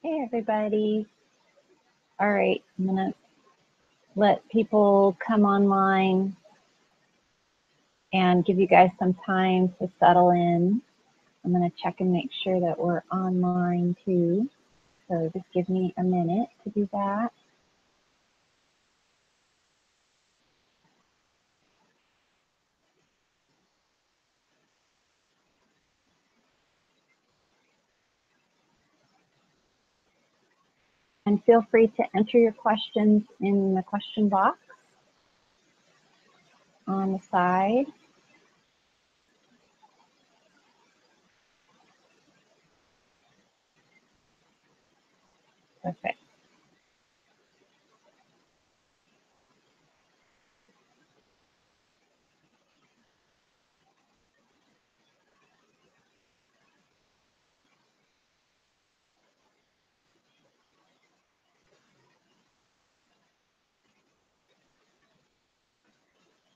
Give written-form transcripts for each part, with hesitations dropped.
Hey, everybody. All right, I'm going to let people come online and give you guys some time to settle in. I'm going to check and make sure that we're online too. So just give me a minute to do that. And feel free to enter your questions in the question box on the side. Perfect.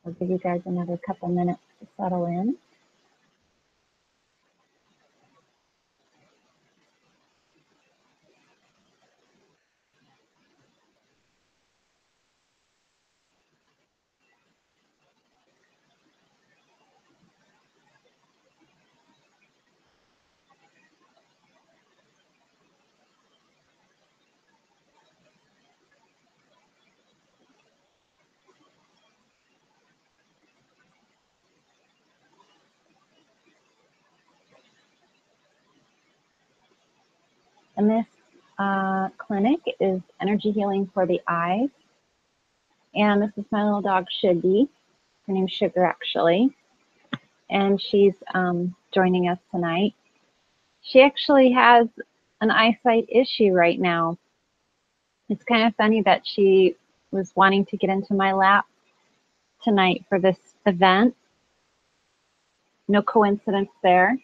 I'll give you guys another couple minutes to settle in. And this clinic is energy healing for the eyes. And this is my little dog, Shuggy. Her name's Sugar, actually. And she's joining us tonight. She actually has an eyesight issue right now. It's kind of funny that she was wanting to get into my lap tonight for this event. No coincidence there.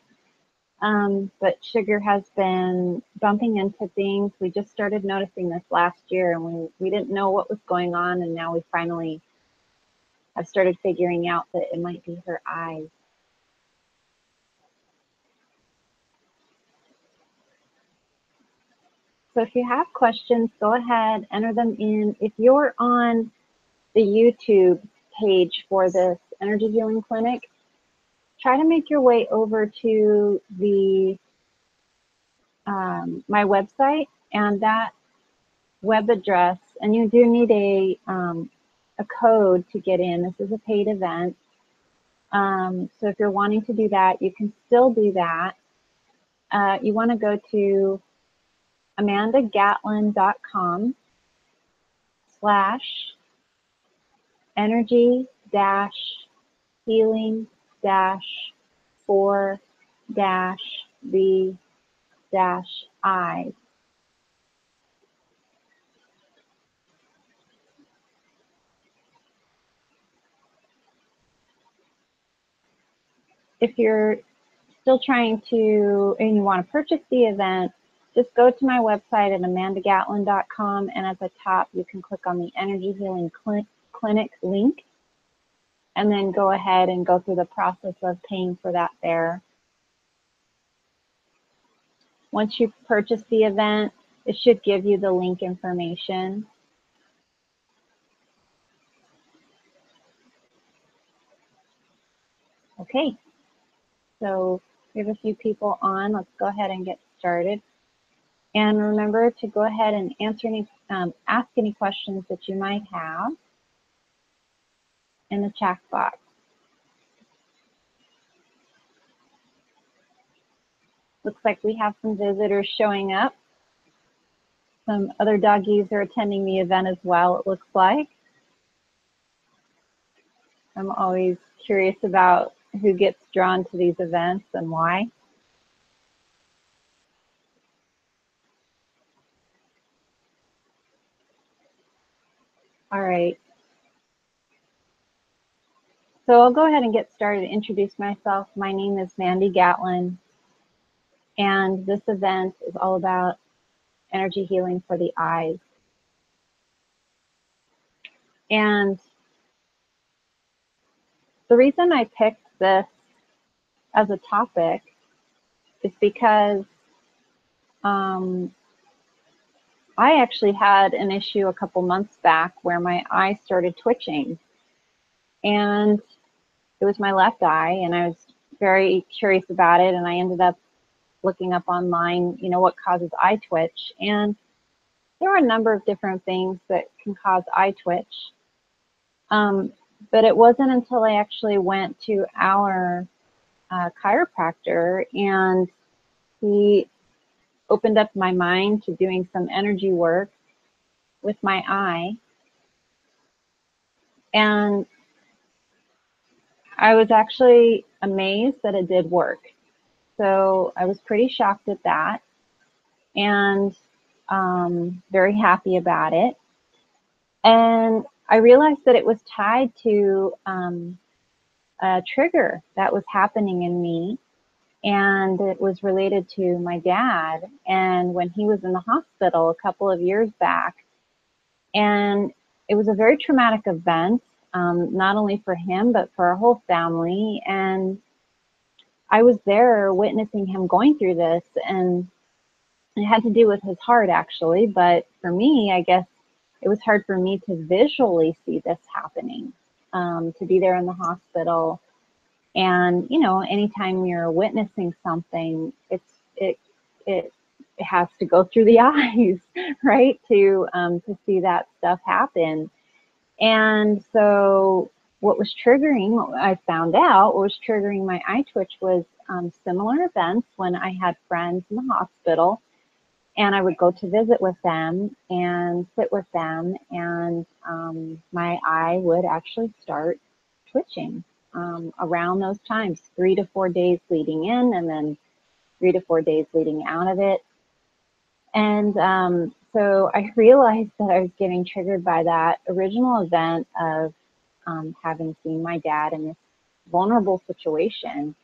But Sugar has been bumping into things. We just started noticing this last year, and we didn't know what was going on, and now we finally have started figuring out that it might be her eyes. So if you have questions, go ahead, enter them in. If you're on the YouTube page for this energy healing clinic, try to make your way over to the my website and that web address, and you do need a code to get in. This is a paid event. So if you're wanting to do that, you can still do that. You want to go to amanda-healing-for-the-eyes. If you're still trying to, and you want to purchase the event, just go to my website at amandagatlin.com, and at the top you can click on the Energy Healing Clinic link, and then go ahead and go through the process of paying for that there. Once you purchase the event, it should give you the link information. Okay, so we have a few people on. Let's go ahead and get started. And remember to go ahead and answer any, ask any questions that you might have in the chat box. Looks like we have some visitors showing up. Some other doggies are attending the event as well, it looks like. I'm always curious about who gets drawn to these events and why. All right. So I'll go ahead and get started and introduce myself. My name is Mandy Gatlin, and this event is all about energy healing for the eyes. And the reason I picked this as a topic is because I actually had an issue a couple months back where my eye started twitching, and it was my left eye, and I was very curious about it, and I ended up looking up online, you know, what causes eye twitch, and there are a number of different things that can cause eye twitch. But it wasn't until I actually went to our chiropractor, and he opened up my mind to doing some energy work with my eye. And I was actually amazed that it did work. So I was pretty shocked at that, and very happy about it. And I realized that it was tied to a trigger that was happening in me, and it was related to my dad, and when he was in the hospital a couple of years back. And it was a very traumatic event, not only for him, but for our whole family. And I was there witnessing him going through this, and it had to do with his heart, actually. But for me, I guess it was hard for me to visually see this happening, to be there in the hospital. And, you know, anytime you're witnessing something, it has to go through the eyes, right, to see that stuff happen. And so what was triggering, what I found out, what was triggering my eye twitch was similar events when I had friends in the hospital, and I would go to visit with them and sit with them, and my eye would actually start twitching around those times, 3 to 4 days leading in, and then 3 to 4 days leading out of it. And so I realized that I was getting triggered by that original event of having seen my dad in this vulnerable situation,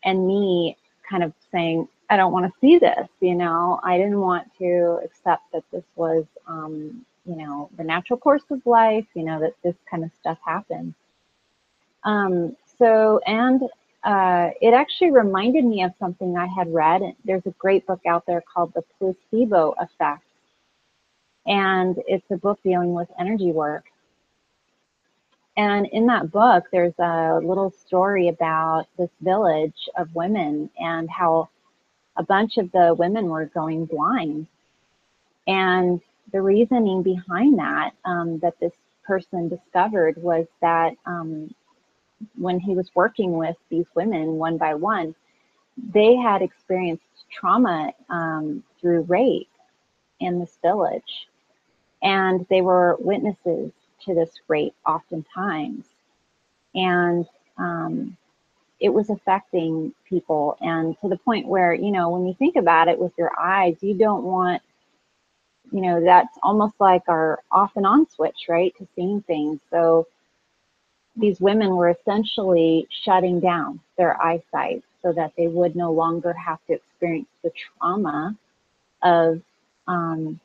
and me kind of saying, I don't want to see this, you know. I didn't want to accept that this was, you know, the natural course of life, you know, that this kind of stuff happens. It actually reminded me of something I had read. There's a great book out there called The Placebo Effect, and it's a book dealing with energy work. And in that book, there's a little story about this village of women and how a bunch of the women were going blind. And the reasoning behind that, that this person discovered, was that when he was working with these women one by one, they had experienced trauma through rape in this village. And they were witnesses to this rape oftentimes. And it was affecting people, and to the point where, you know, when you think about it with your eyes, you don't want, you know, that's almost like our off and on switch, right, to seeing things. So these women were essentially shutting down their eyesight so that they would no longer have to experience the trauma of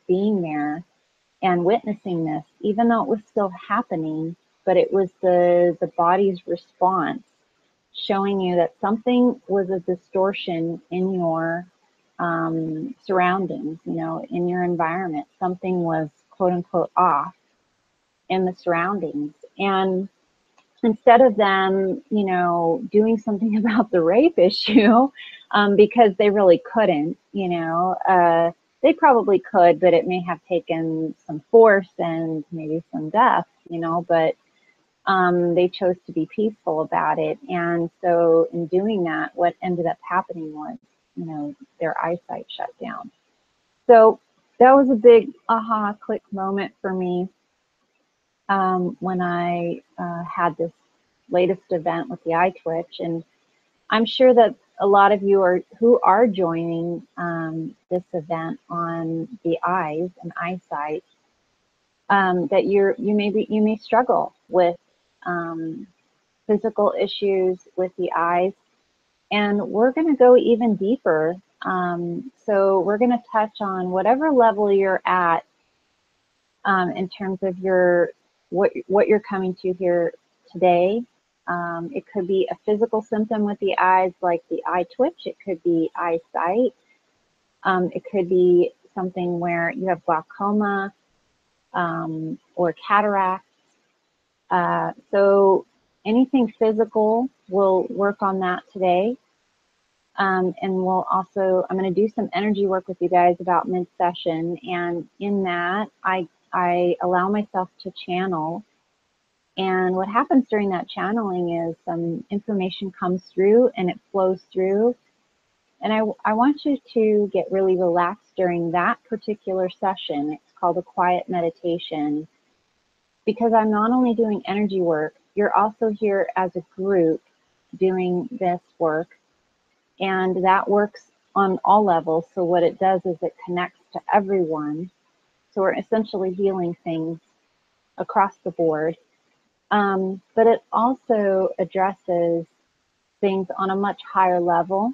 being there and witnessing this, even though it was still happening. But it was the body's response showing you that something was a distortion in your surroundings, you know, in your environment. Something was quote unquote off in the surroundings. And instead of them, you know, doing something about the rape issue, because they really couldn't, you know, they probably could, but it may have taken some force and maybe some death, you know, but they chose to be peaceful about it. And so in doing that, what ended up happening was, you know, their eyesight shut down. So that was a big aha click moment for me when I had this latest event with the eye twitch. And I'm sure that a lot of you who are joining this event on the eyes and eyesight, that you may struggle with physical issues with the eyes, and we're going to go even deeper. So we're going to touch on whatever level you're at in terms of what you're coming to here today. It could be a physical symptom with the eyes, like the eye twitch. It could be eyesight. It could be something where you have glaucoma or cataracts. So anything physical, we'll work on that today. And we'll also, I'm going to do some energy work with you guys about mid-session. And in that, I allow myself to channel. And what happens during that channeling is some information comes through and it flows through. And I want you to get really relaxed during that particular session. It's called a quiet meditation, because I'm not only doing energy work, you're also here as a group doing this work. And that works on all levels. So what it does is it connects to everyone. So we're essentially healing things across the board. But it also addresses things on a much higher level.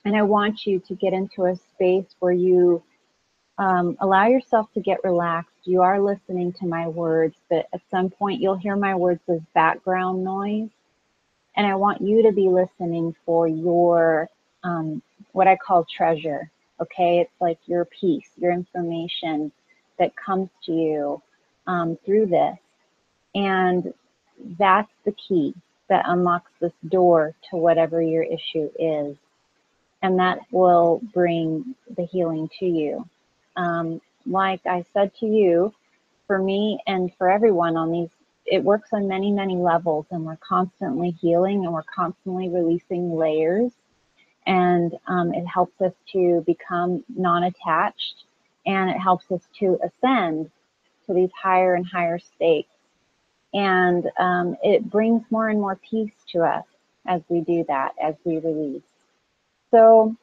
And I want you to get into a space where you allow yourself to get relaxed. You are listening to my words, but at some point you'll hear my words as background noise. And I want you to be listening for your, what I call treasure, okay? It's like your piece, your information that comes to you through this. And that's the key that unlocks this door to whatever your issue is. And that will bring the healing to you. Like I said to you, for me and for everyone on these, it works on many, many levels, and we're constantly healing and we're constantly releasing layers. And it helps us to become non-attached, and it helps us to ascend to these higher and higher states. And it brings more and more peace to us as we do that, as we release. So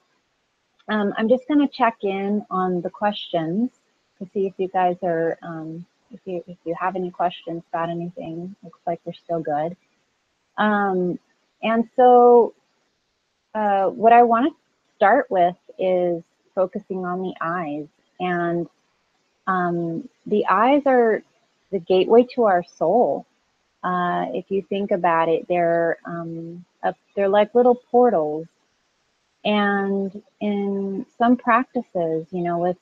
I'm just going to check in on the questions to see if you guys are, if you have any questions about anything. Looks like we're still good. And so what I want to start with is focusing on the eyes. And the eyes are the gateway to our soul. If you think about it, they're like little portals. And in some practices, you know, with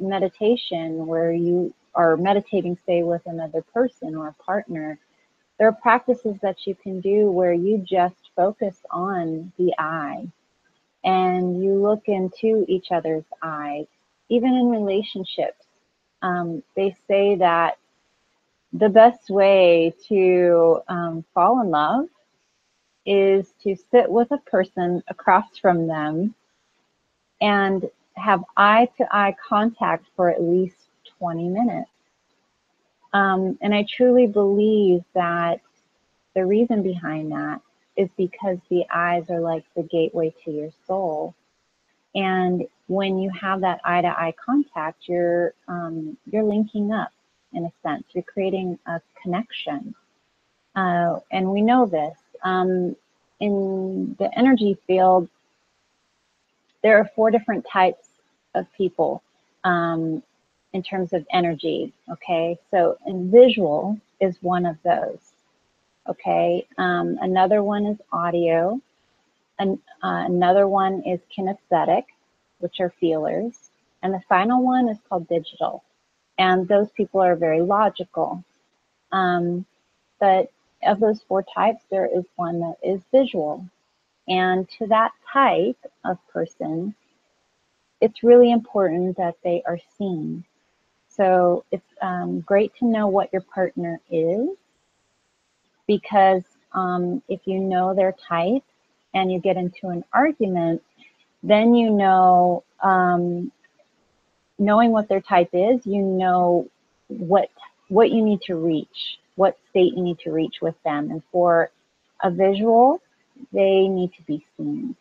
meditation, where you are meditating, say, with another person or a partner, there are practices that you can do where you just focus on the eye and you look into each other's eyes. Even in relationships, they say that the best way to fall in love is to sit with a person across from them and have eye-to-eye contact for at least 20 minutes. And I truly believe that the reason behind that is because the eyes are like the gateway to your soul. And when you have that eye-to-eye contact, you're linking up in a sense. You're creating a connection. And we know this. In the energy field, there are 4 different types of people in terms of energy, okay? So, and visual is one of those, okay? Another one is audio. Another one is kinesthetic, which are feelers. And the final one is called digital. And those people are very logical. But of those 4 types, there is one that is visual. And to that type of person, it's really important that they are seen. So it's great to know what your partner is, because if you know their type and you get into an argument, then you know, knowing what their type is, you know what you need to reach, what state you need to reach with them. And for a visual, they need to be seen.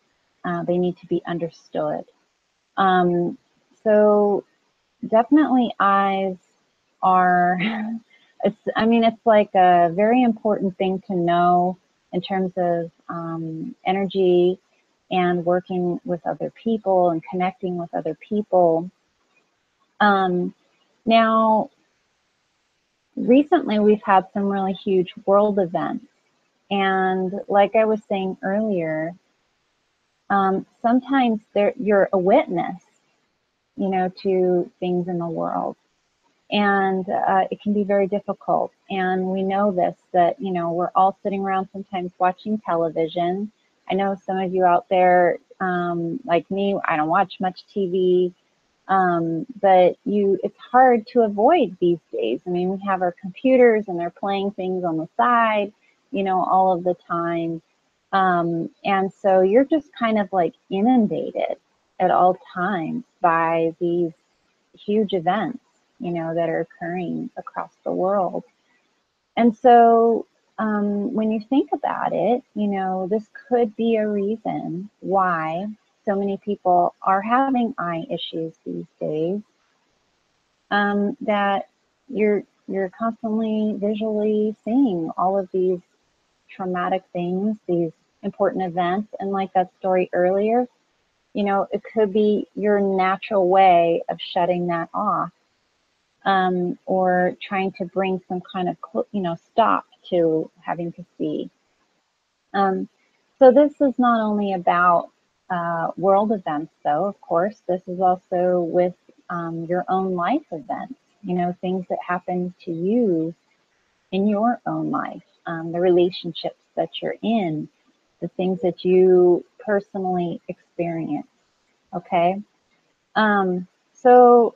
They need to be understood. So definitely eyes are, it's like a very important thing to know in terms of energy and working with other people and connecting with other people. Now, recently we've had some really huge world events. And like I was saying earlier, sometimes you're a witness you know, to things in the world. And it can be very difficult. And we know this, that, you know, we're all sitting around sometimes watching television. I know some of you out there, like me, I don't watch much TV, but it's hard to avoid these days. I mean, we have our computers and they're playing things on the side, you know, all of the time. And so you're just kind of like inundated at all times by these huge events, you know, that are occurring across the world. And so when you think about it, you know, this could be a reason why so many people are having eye issues these days, that you're constantly visually seeing all of these traumatic things, these important events. And like that story earlier, you know, it could be your natural way of shutting that off, or trying to bring some kind of, you know, stop to having to see. So this is not only about world events, though, of course, this is also with your own life events, you know, things that happen to you in your own life, the relationships that you're in, the things that you personally experience, okay? So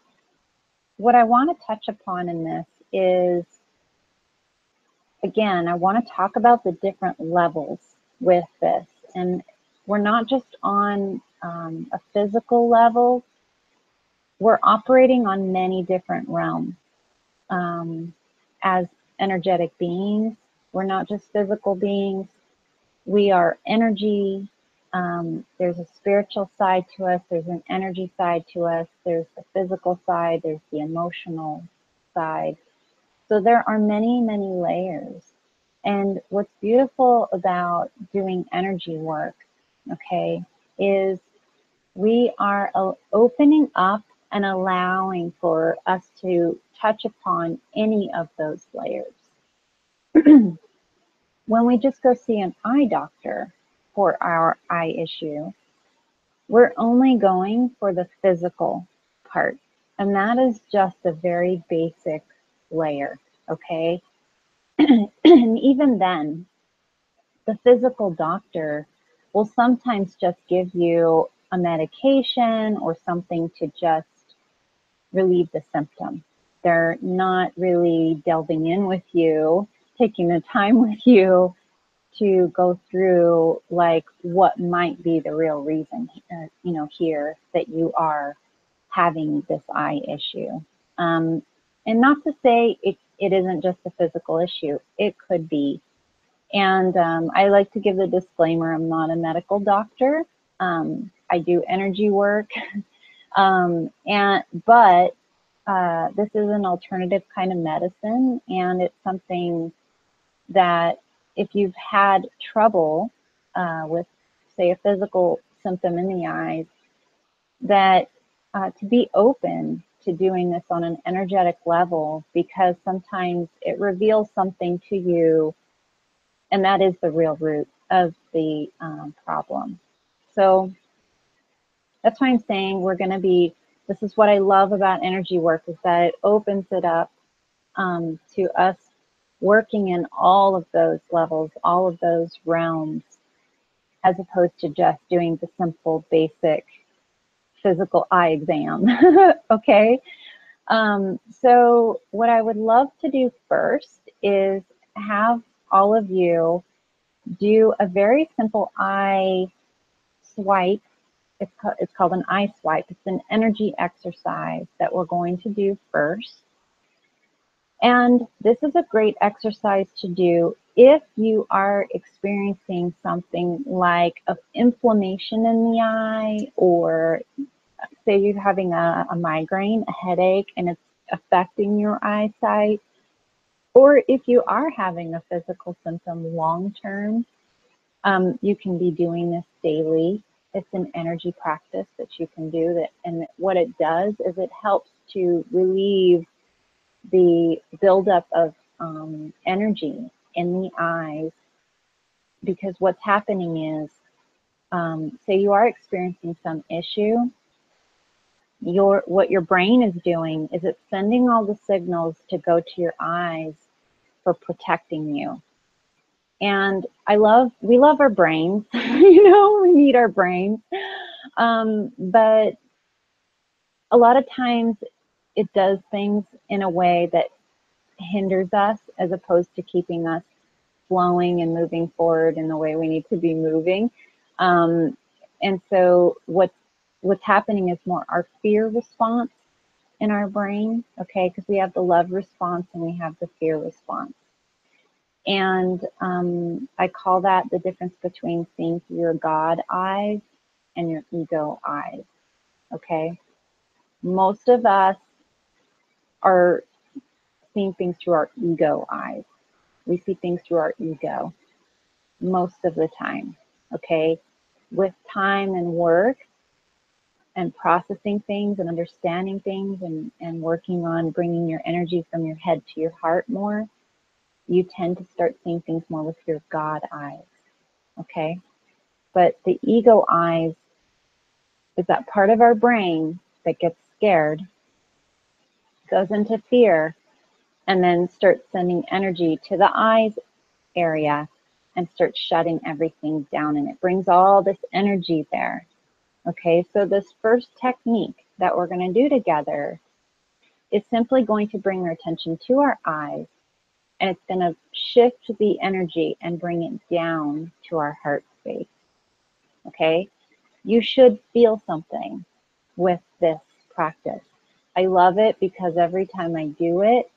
what I want to touch upon in this is, again, I want to talk about the different levels with this. And we're not just on a physical level, we're operating on many different realms. As energetic beings, we're not just physical beings, we are energy. There's a spiritual side to us, there's an energy side to us, there's the physical side, there's the emotional side. So there are many, many layers. And what's beautiful about doing energy work, okay, is we are opening up and allowing for us to touch upon any of those layers. When we just go see an eye doctor for our eye issue, we're only going for the physical part. And that is just a very basic layer, okay? And even then, the physical doctor will sometimes just give you a medication or something to just relieve the symptom. They're not really delving in with you, taking the time with you to go through like what might be the real reason, you know, here that you are having this eye issue. And not to say it isn't just a physical issue, it could be. And I like to give the disclaimer, I'm not a medical doctor. I do energy work, but this is an alternative kind of medicine, and it's something that if you've had trouble with, say, a physical symptom in the eyes, that to be open to doing this on an energetic level, because sometimes it reveals something to you, and that is the real root of the problem. So that's why I'm saying we're going to be, this is what I love about energy work, is that it opens it up to us working in all of those levels, all of those realms, as opposed to just doing the simple, basic physical eye exam. Okay. So what I would love to do first is have all of you do a very simple eye swipe. It's called an eye swipe. It's an energy exercise that we're going to do first. And this is a great exercise to do if you are experiencing something like of inflammation in the eye, or say you're having a migraine, a headache, and it's affecting your eyesight, or if you are having a physical symptom long term, you can be doing this daily. It's an energy practice that you can do that, and what it does is it helps to relieve the buildup of energy in the eyes, because what's happening is, say you are experiencing some issue, what your brain is doing is it's sending all the signals to go to your eyes for protecting you. And we love our brains, we need our brains. But a lot of times it does things in a way that hinders us as opposed to keeping us flowing and moving forward in the way we need to be moving. And so what's happening is more our fear response in our brain, okay? Because we have the love response and we have the fear response. And I call that the difference between seeing through your God eyes and your ego eyes, okay? Most of us are seeing things through our ego eyes. We see things through our ego most of the time, okay? With time and work and processing things and understanding things and working on bringing your energy from your head to your heart more, you tend to start seeing things more with your God eyes, okay? But the ego eyes is that part of our brain that gets scared, goes into fear, and then starts sending energy to the eyes area and starts shutting everything down. And it brings all this energy there. Okay, so this first technique that we're going to do together is simply going to bring our attention to our eyes, and it's going to shift the energy and bring it down to our heart space. Okay, you should feel something with this practice. I love it because every time I do it,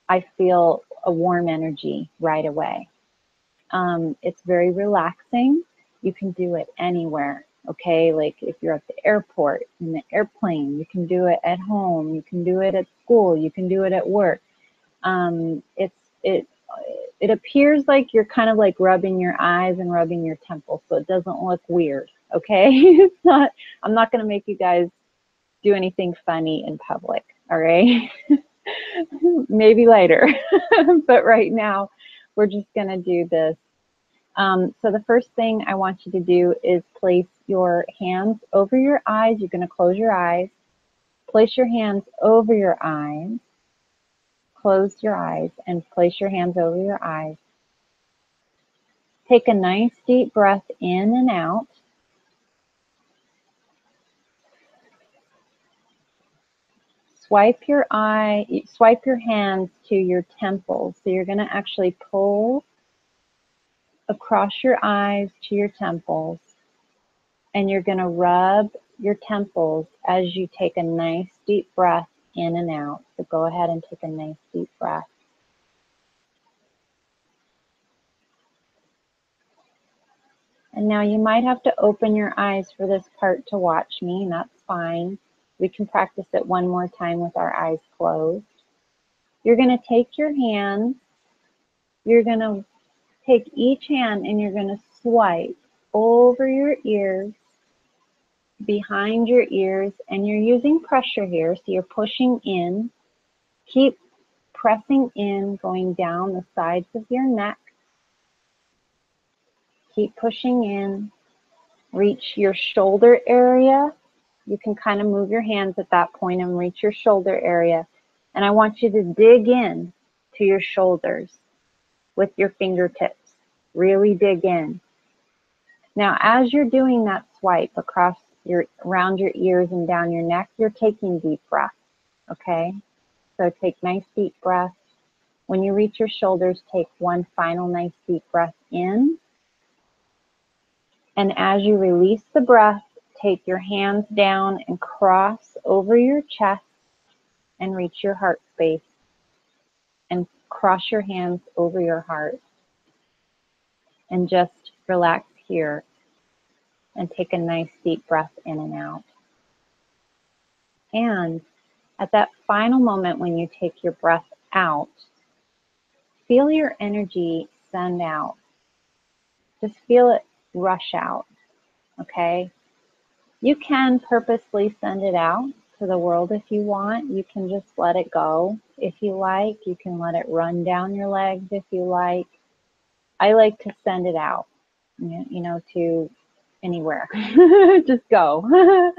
I feel a warm energy right away. It's very relaxing. You can do it anywhere, okay? Like if you're at the airport, in the airplane, you can do it at home, you can do it at school, you can do it at work. It appears like you're kind of like rubbing your eyes and rubbing your temples, so it doesn't look weird, okay? It's not, I'm not going to make you guys do anything funny in public, all right? Maybe later, but right now we're just going to do this. So the first thing I want you to do is place your hands over your eyes. You're going to close your eyes. Place your hands over your eyes. Close your eyes and place your hands over your eyes. Take a nice deep breath in and out. Swipe your hands to your temples. So you're going to actually pull across your eyes to your temples, and you're going to rub your temples as you take a nice deep breath in and out. So go ahead and take a nice deep breath. And now you might have to open your eyes for this part to watch me, and that's fine. We can practice it one more time with our eyes closed. You're going to take your hands, you're going to take each hand and you're going to swipe over your ears, behind your ears, and you're using pressure here, so you're pushing in. Keep pressing in, going down the sides of your neck. Keep pushing in. Reach your shoulder area. You can kind of move your hands at that point and reach your shoulder area. And I want you to dig in to your shoulders with your fingertips. Really dig in. Now, as you're doing that swipe around your ears and down your neck, you're taking deep breaths, okay? So take nice deep breaths. When you reach your shoulders, take one final nice deep breath in. And as you release the breath, take your hands down and cross over your chest and reach your heart space. And cross your hands over your heart. And just relax here. And take a nice deep breath in and out. And at that final moment when you take your breath out, feel your energy send out. Just feel it rush out, okay? You can purposely send it out to the world if you want. You can just let it go if you like. You can let it run down your legs if you like. I like to send it out, to anywhere. Just go.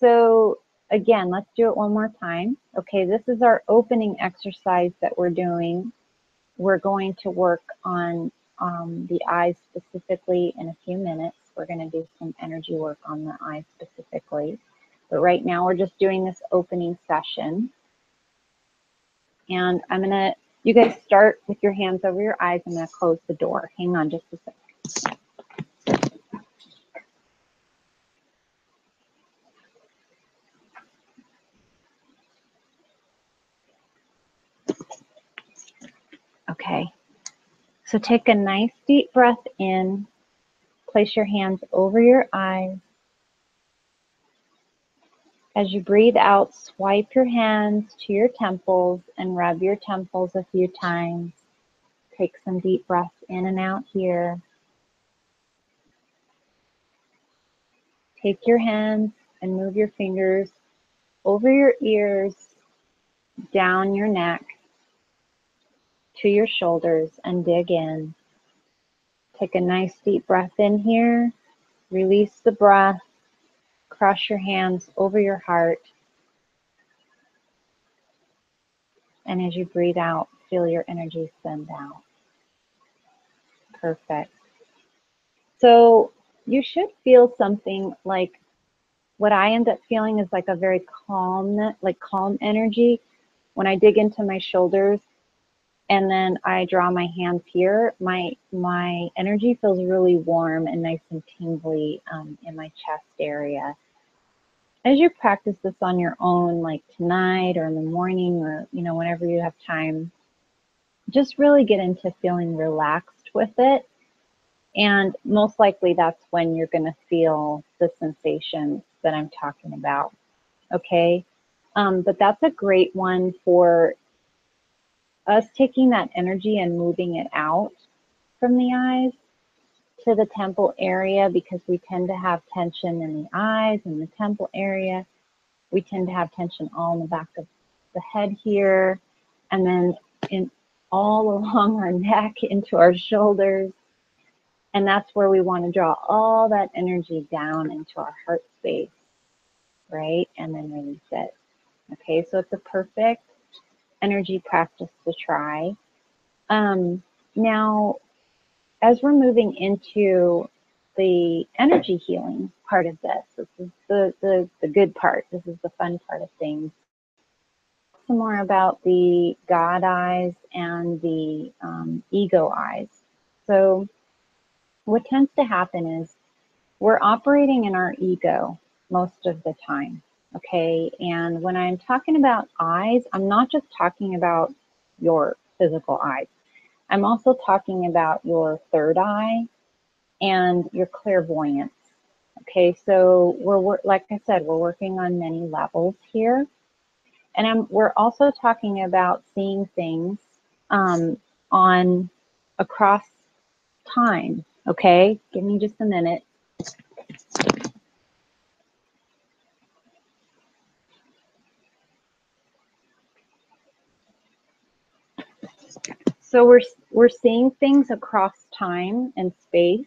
So again, let's do it one more time. Okay, this is our opening exercise that we're doing. We're going to work on the eyes specifically in a few minutes. We're going to do some energy work on the eyes specifically. But right now we're just doing this opening session. And I'm going to, you guys start with your hands over your eyes. I'm going to close the door. Hang on just a second. Okay, so take a nice deep breath in. Place your hands over your eyes. As you breathe out, swipe your hands to your temples and rub your temples a few times. Take some deep breaths in and out here. Take your hands and move your fingers over your ears, down your neck, to your shoulders, and dig in. Take a nice deep breath in here. Release the breath. Cross your hands over your heart. And as you breathe out, feel your energy send out. Perfect. So you should feel something like what I end up feeling is like a very calm energy. When I dig into my shoulders and then I draw my hands here, my energy feels really warm and nice and tingly in my chest area. As you practice this on your own, like tonight or in the morning or whenever you have time, just really get into feeling relaxed with it. And most likely that's when you're going to feel the sensations that I'm talking about. Okay. But that's a great one for us taking that energy and moving it out from the eyes to the temple area, because we tend to have tension in the eyes and the temple area. We tend to have tension all in the back of the head here, and then in all along our neck into our shoulders. And that's where we want to draw all that energy down into our heart space, right? And then release it. Okay, so it's a perfect energy practice to try. Now, as we're moving into the energy healing part of this is the good part. This is the fun part of things. Some more about the God eyes and the ego eyes. So what tends to happen is we're operating in our ego most of the time, okay? And when I'm talking about eyes, I'm not just talking about your physical eyes. I'm also talking about your third eye and your clairvoyance. Okay, so like I said, we're working on many levels here. And we're also talking about seeing things on across time. Okay, give me just a minute. So we're seeing things across time and space,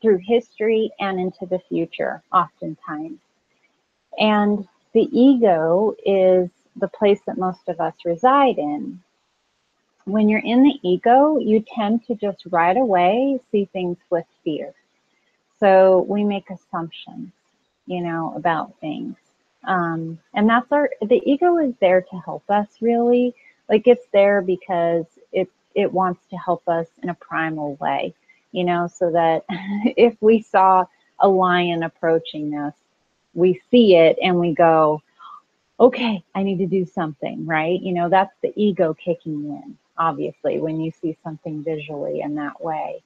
through history and into the future, oftentimes. And the ego is the place that most of us reside in. When you're in the ego, you tend to just right away see things with fear. So we make assumptions, about things. And the ego is there to help us, really. Like, it's there because it wants to help us in a primal way, so that if we saw a lion approaching us, we see it and we go, okay, I need to do something, right? That's the ego kicking in, obviously, when you see something visually in that way.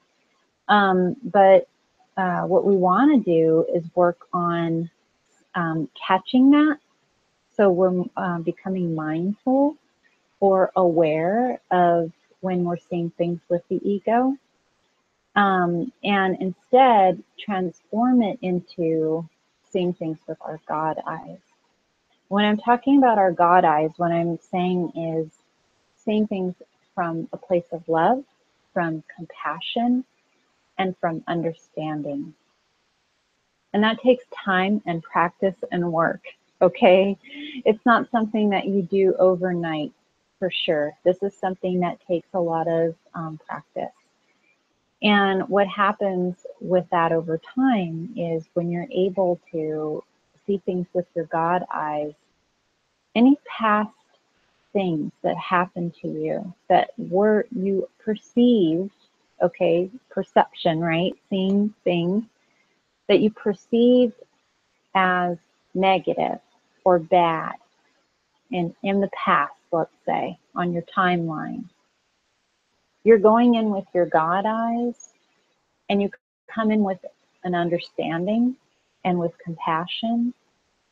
But what we want to do is work on catching that. So we're becoming mindful or aware of when we're seeing things with the ego. And instead transform it into seeing things with our God eyes. When I'm talking about our God eyes, what I'm saying is seeing things from a place of love, from compassion, and from understanding. And that takes time and practice and work, okay? It's not something that you do overnight, for sure. This is something that takes a lot of practice. And what happens with that over time is when you're able to see things with your God eyes, any past things that happened to you that were you perceived, okay, perception, right? Seeing things that you perceived as negative or bad in the past, let's say, on your timeline. You're going in with your God eyes and you come in with an understanding and with compassion.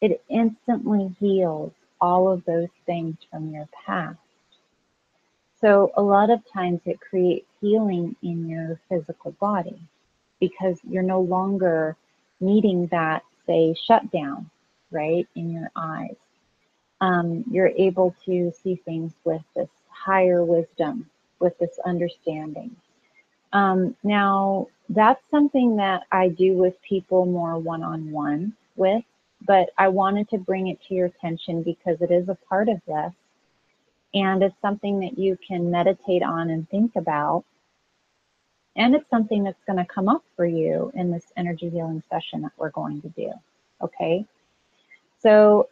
It instantly heals all of those things from your past. So a lot of times it creates healing in your physical body because you're no longer needing that, say, shutdown, right, in your eyes. You're able to see things with this higher wisdom, with this understanding. Now, that's something that I do with people more one-on-one with, but I wanted to bring it to your attention because it is a part of this. And it's something that you can meditate on and think about. And it's something that's going to come up for you in this energy healing session that we're going to do. Okay? So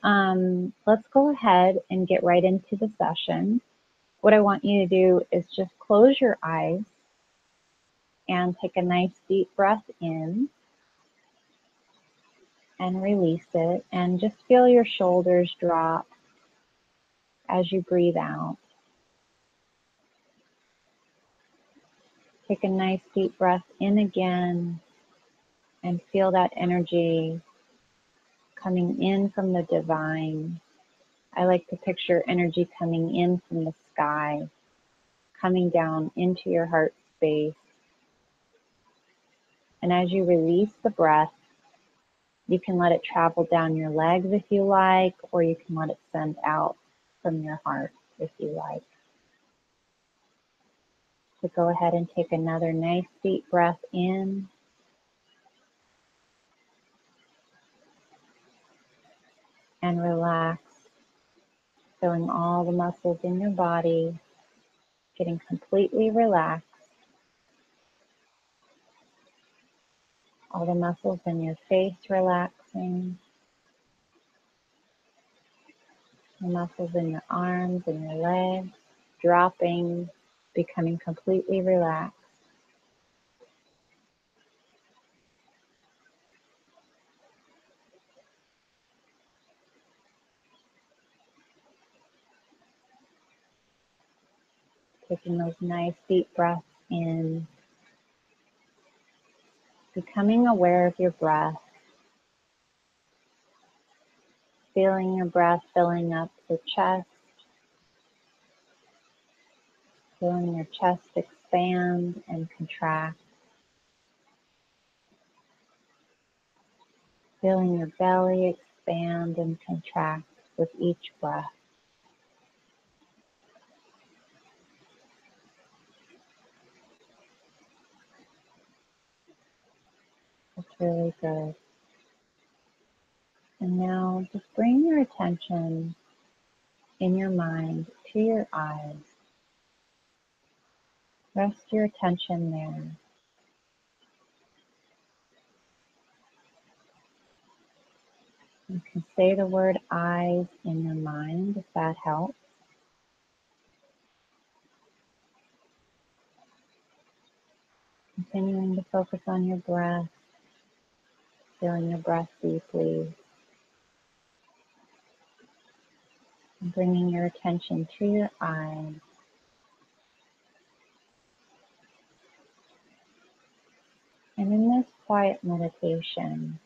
let's go ahead and get right into the session. What I want you to do is just close your eyes and take a nice deep breath in and release it. And just feel your shoulders drop as you breathe out. Take a nice deep breath in again and feel that energy coming in from the divine. I like to picture energy coming in from the sky, coming down into your heart space. And as you release the breath, you can let it travel down your legs if you like, or you can let it send out from your heart if you like. So go ahead and take another nice deep breath in. And relax, feeling all the muscles in your body getting completely relaxed. All the muscles in your face relaxing. The muscles in your arms and your legs dropping, becoming completely relaxed. Taking those nice deep breaths in, becoming aware of your breath, feeling your breath filling up the chest, feeling your chest expand and contract, feeling your belly expand and contract with each breath. It's really good. And now just bring your attention in your mind to your eyes. Rest your attention there. You can say the word eyes in your mind if that helps. Continuing to focus on your breath, feeling your breath deeply, and bringing your attention to your eyes. And in this quiet meditation,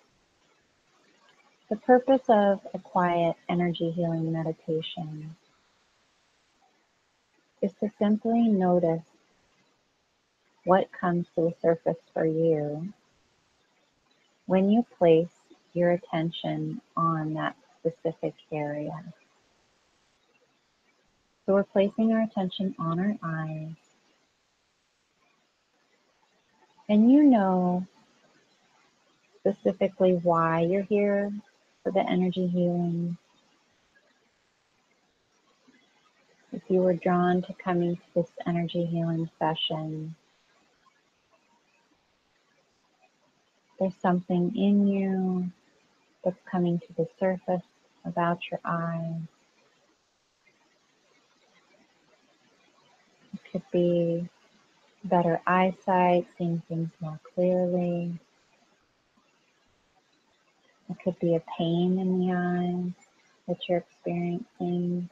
the purpose of a quiet energy healing meditation is to simply notice what comes to the surface for you when you place your attention on that specific area. So we're placing our attention on our eyes. And you know specifically why you're here for the energy healing. If you were drawn to coming to this energy healing session, there's something in you that's coming to the surface about your eyes. It could be better eyesight, seeing things more clearly. It could be a pain in the eyes that you're experiencing.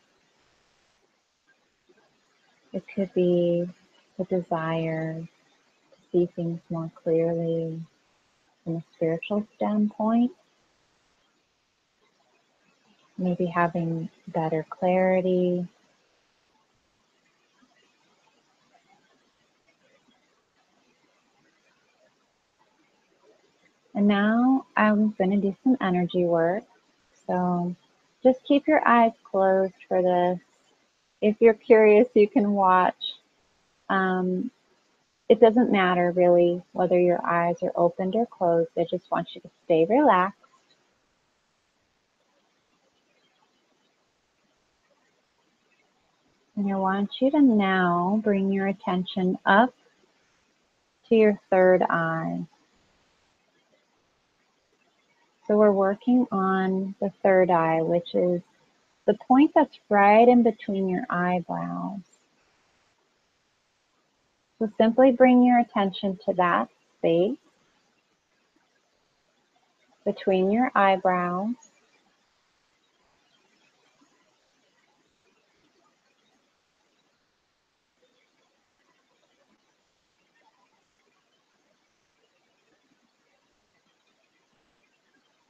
It could be the desire to see things more clearly from a spiritual standpoint. Maybe having better clarity. And now I'm going to do some energy work. So just keep your eyes closed for this. If you're curious, you can watch. It doesn't matter really whether your eyes are opened or closed. I just want you to stay relaxed. And I want you to now bring your attention up to your third eye. So we're working on the third eye, which is the point that's right in between your eyebrows. So simply bring your attention to that space between your eyebrows.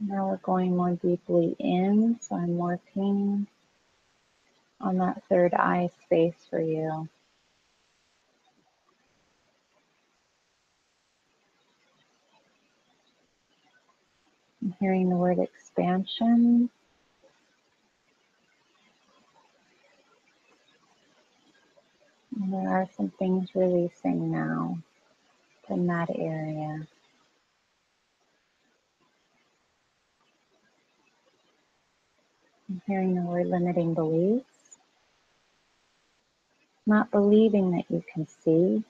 Now we're going more deeply in, so I'm working on that third eye space for you. I'm hearing the word expansion. And there are some things releasing now from that area. I'm hearing the word limiting beliefs. Not believing that you can see.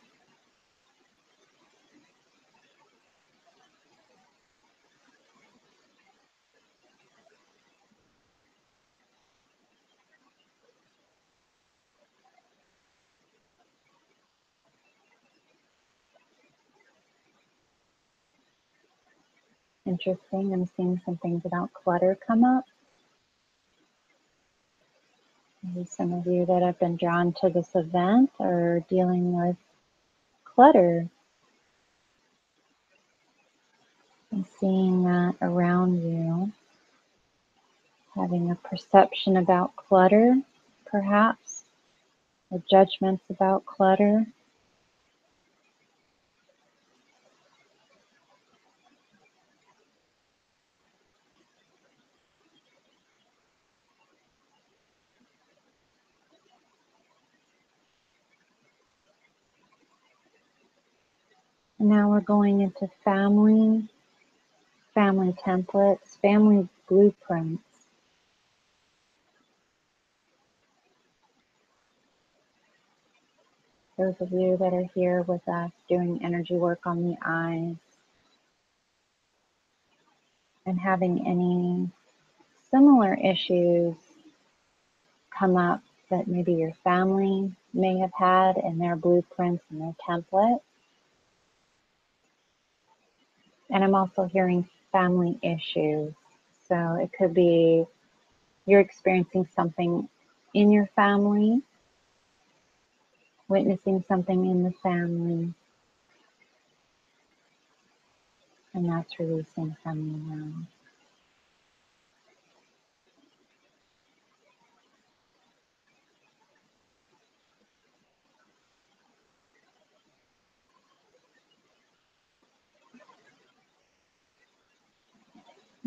Interesting. I'm seeing some things about clutter come up. Maybe some of you that have been drawn to this event are dealing with clutter. I'm seeing that around you, having a perception about clutter, perhaps, or judgments about clutter. And now we're going into family templates, family blueprints. Those of you that are here with us doing energy work on the eyes and having any similar issues come up that maybe your family may have had in their blueprints and their template. And I'm also hearing family issues. So it could be you're experiencing something in your family, witnessing something in the family, and that's releasing from you now.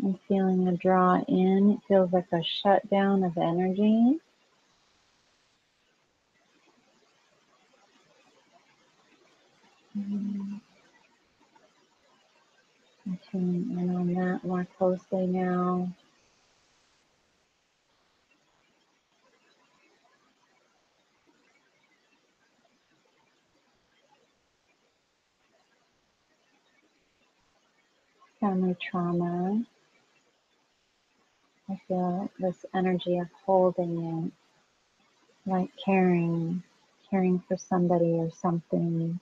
I'm feeling a draw in. It feels like a shutdown of energy. I'm Focusing in on that more closely now. Family trauma. I feel this energy of holding it, like caring for somebody or something.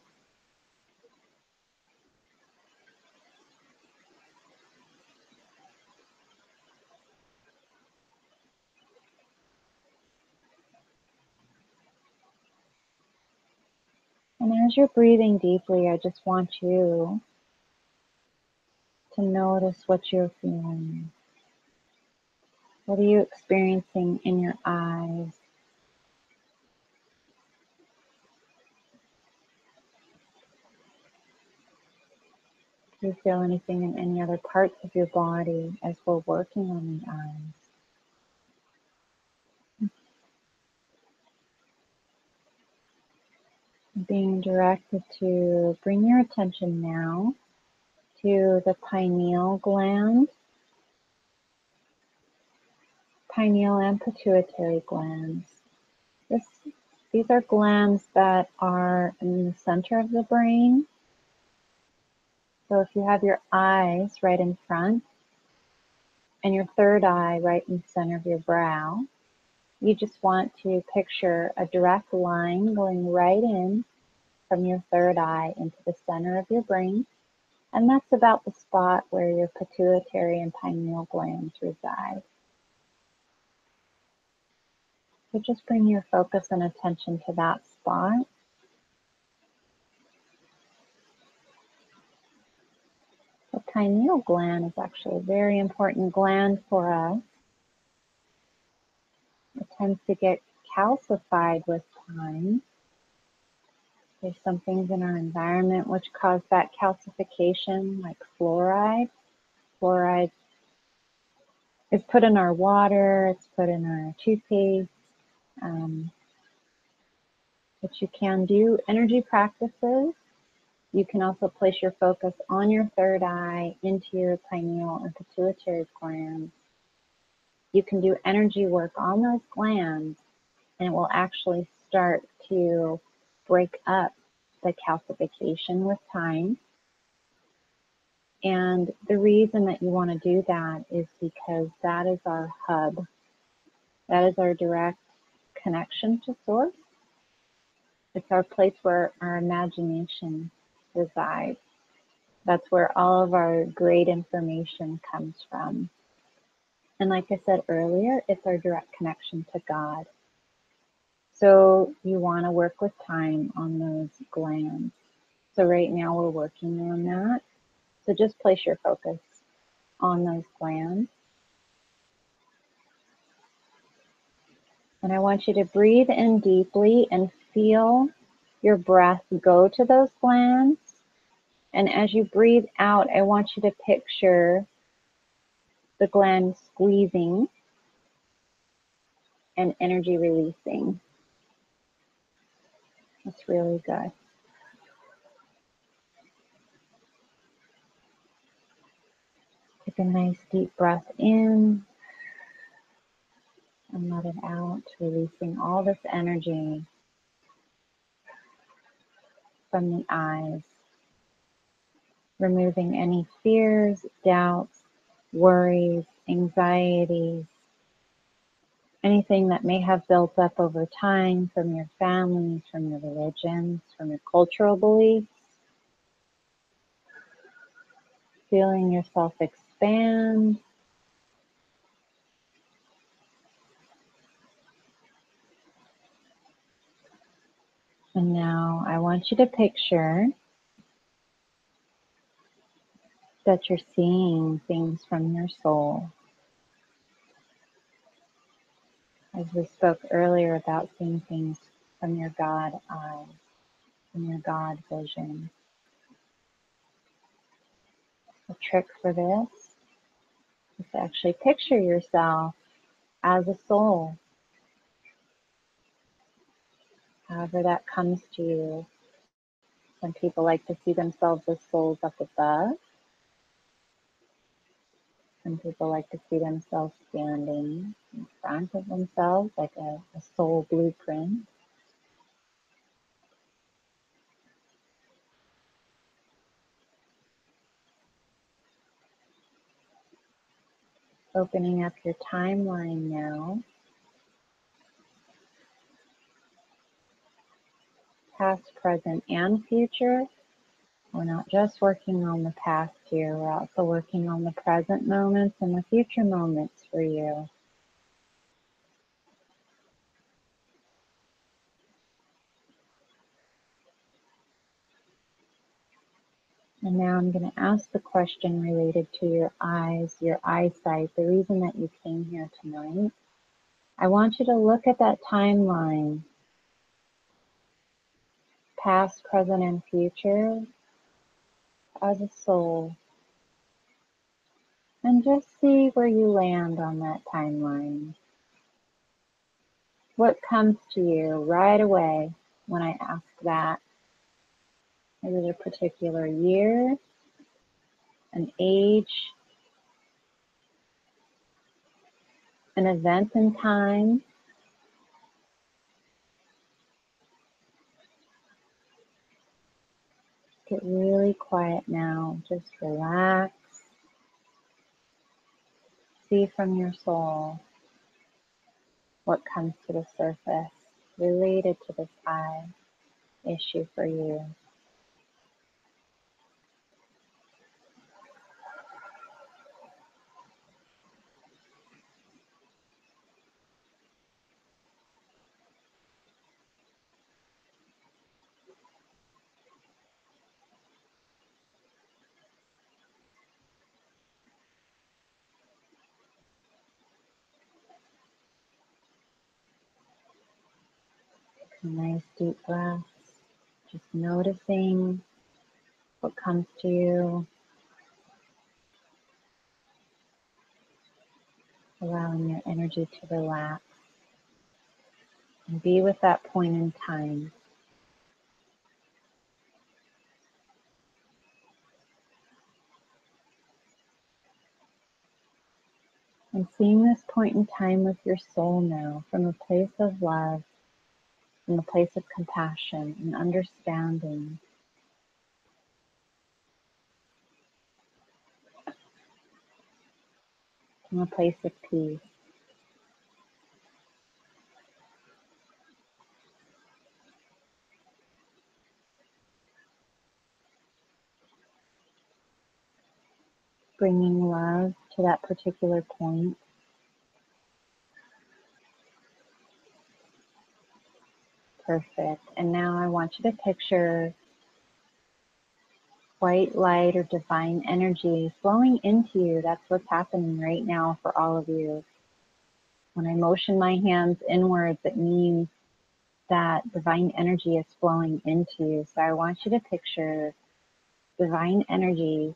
And as you're breathing deeply, I just want you to notice what you're feeling. What are you experiencing in your eyes? Do you feel anything in any other parts of your body as we're working on the eyes? Being directed to bring your attention now to the pineal gland, pineal and pituitary glands. These are glands that are in the center of the brain. So if you have your eyes right in front and your third eye right in the center of your brow, you just want to picture a direct line going right in from your third eye into the center of your brain. And that's about the spot where your pituitary and pineal glands reside. So just bring your focus and attention to that spot. The pineal gland is actually a very important gland for us. It tends to get calcified with time. There's some things in our environment which cause that calcification, like fluoride. Fluoride is put in our water, it's put in our toothpaste. But you can do energy practices. You can also place your focus on your third eye into your pineal and pituitary glands. You can do energy work on those glands, and it will actually start to break up the calcification with time. And the reason that you want to do that is because that is our hub. That is our direct connection to source. It's our place where our imagination resides. That's where all of our great information comes from. And like I said earlier, it's our direct connection to God. So you want to work with time on those glands. So right now we're working on that. So just place your focus on those glands. And I want you to breathe in deeply and feel your breath go to those glands. And as you breathe out, I want you to picture the gland squeezing and energy releasing. That's really good. Take a nice deep breath in and let it out, releasing all this energy from the eyes, removing any fears, doubts, worries, anxieties, anything that may have built up over time from your families, from your religions, from your cultural beliefs. Feeling yourself expand. And now I want you to picture that you're seeing things from your soul. As we spoke earlier about seeing things from your God eye, from your God vision. The trick for this is to actually picture yourself as a soul. However that comes to you. Some people like to see themselves as souls up above. Some people like to see themselves standing in front of themselves like a soul blueprint. Opening up your timeline now. Past, present, and future. We're not just working on the past here, we're also working on the present moments and the future moments for you. And now I'm going to ask the question related to your eyes, your eyesight, the reason that you came here tonight. I want you to look at that timeline, past, present, and future, as a soul. And just see where you land on that timeline. What comes to you right away when I ask that? Is it a particular year, an age, an event in time? Get really quiet now. Just relax. See from your soul what comes to the surface related to this eye issue for you. Nice deep breaths. Just noticing what comes to you. Allowing your energy to relax and be with that point in time. And seeing this point in time with your soul now from a place of love, from a place of compassion and understanding. From a place of peace. Bringing love to that particular point. Perfect. And now I want you to picture white light or divine energy flowing into you. That's what's happening right now for all of you. When I motion my hands inwards, it means that divine energy is flowing into you. So I want you to picture divine energy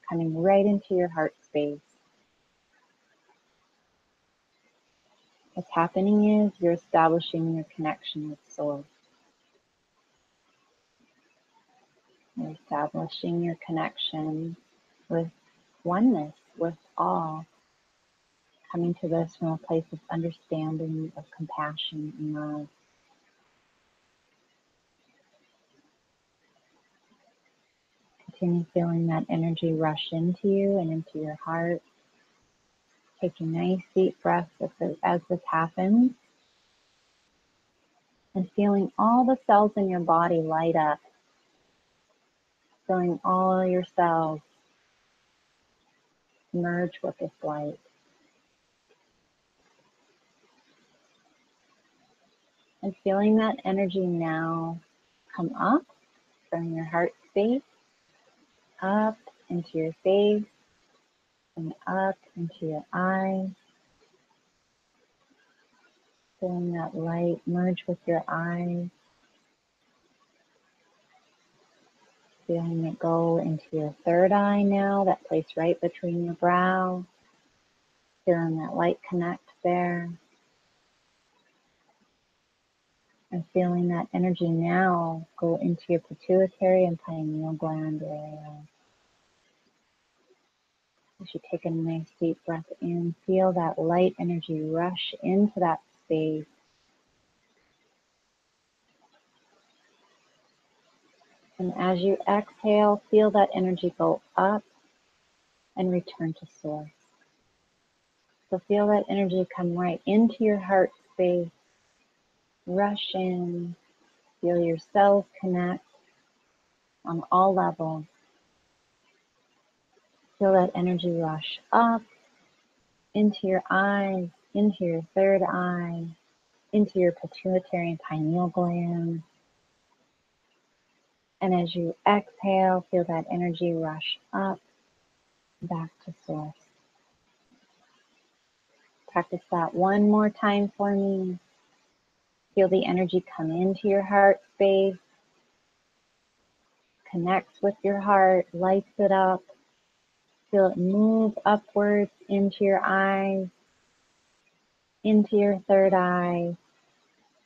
coming right into your heart space. What's happening is you're establishing your connection with source. You're establishing your connection with oneness, with all. Coming to this from a place of understanding, of compassion and love. Continue feeling that energy rush into you and into your heart. Taking nice deep breaths as this happens. And feeling all the cells in your body light up. Feeling all your cells merge with this light. And feeling that energy now come up from your heart space, up into your face, and up into your eyes. Feeling that light merge with your eyes. Feeling it go into your third eye now, that place right between your brows. Feeling that light connect there. And feeling that energy now go into your pituitary and pineal gland area. As you take a nice deep breath in, feel that light energy rush into that space. And as you exhale, feel that energy go up and return to source. So feel that energy come right into your heart space, rush in, feel your cells connect on all levels. Feel that energy rush up into your eyes, into your third eye, into your pituitary and pineal gland. And as you exhale, feel that energy rush up, back to source. Practice that one more time for me. Feel the energy come into your heart space, connects with your heart, lights it up. Feel it move upwards into your eyes, into your third eye,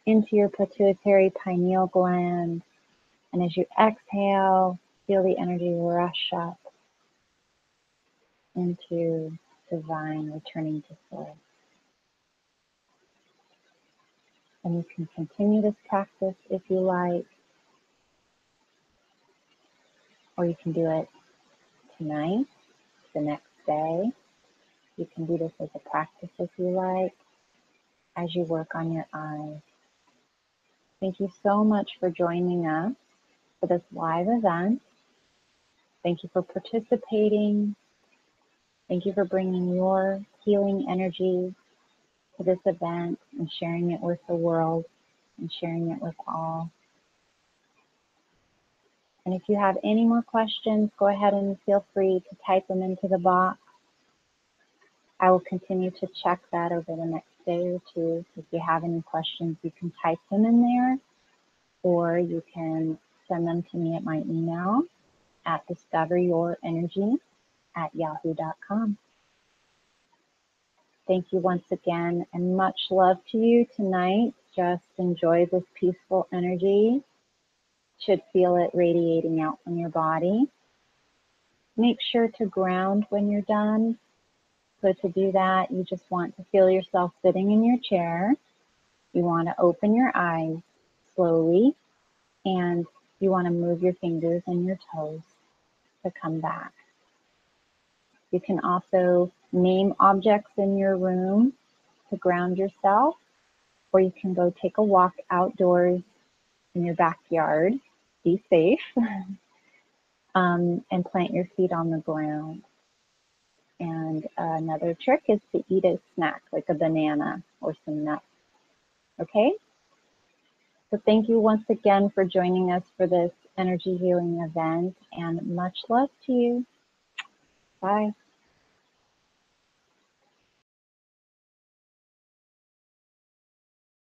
into your pituitary pineal gland. And as you exhale, feel the energy rush up into divine, returning to source. And you can continue this practice if you like, or you can do it tonight, the next day. You can do this as a practice if you like, as you work on your eyes. Thank you so much for joining us for this live event. Thank you for participating. Thank you for bringing your healing energy to this event and sharing it with the world and sharing it with all. And if you have any more questions, go ahead and feel free to type them into the box. I will continue to check that over the next day or two. If you have any questions, you can type them in there, or you can send them to me at my email at discoveryourenergy@yahoo.com. Thank you once again, and much love to you tonight. Just enjoy this peaceful energy. Should feel it radiating out from your body. Make sure to ground when you're done. So to do that, you just want to feel yourself sitting in your chair. You want to open your eyes slowly, and you want to move your fingers and your toes to come back. You can also name objects in your room to ground yourself, or you can go take a walk outdoors in your backyard. Be safe. And plant your feet on the ground. And another trick is to eat a snack like a banana or some nuts. Okay? So thank you once again for joining us for this energy healing event, and much love to you. Bye.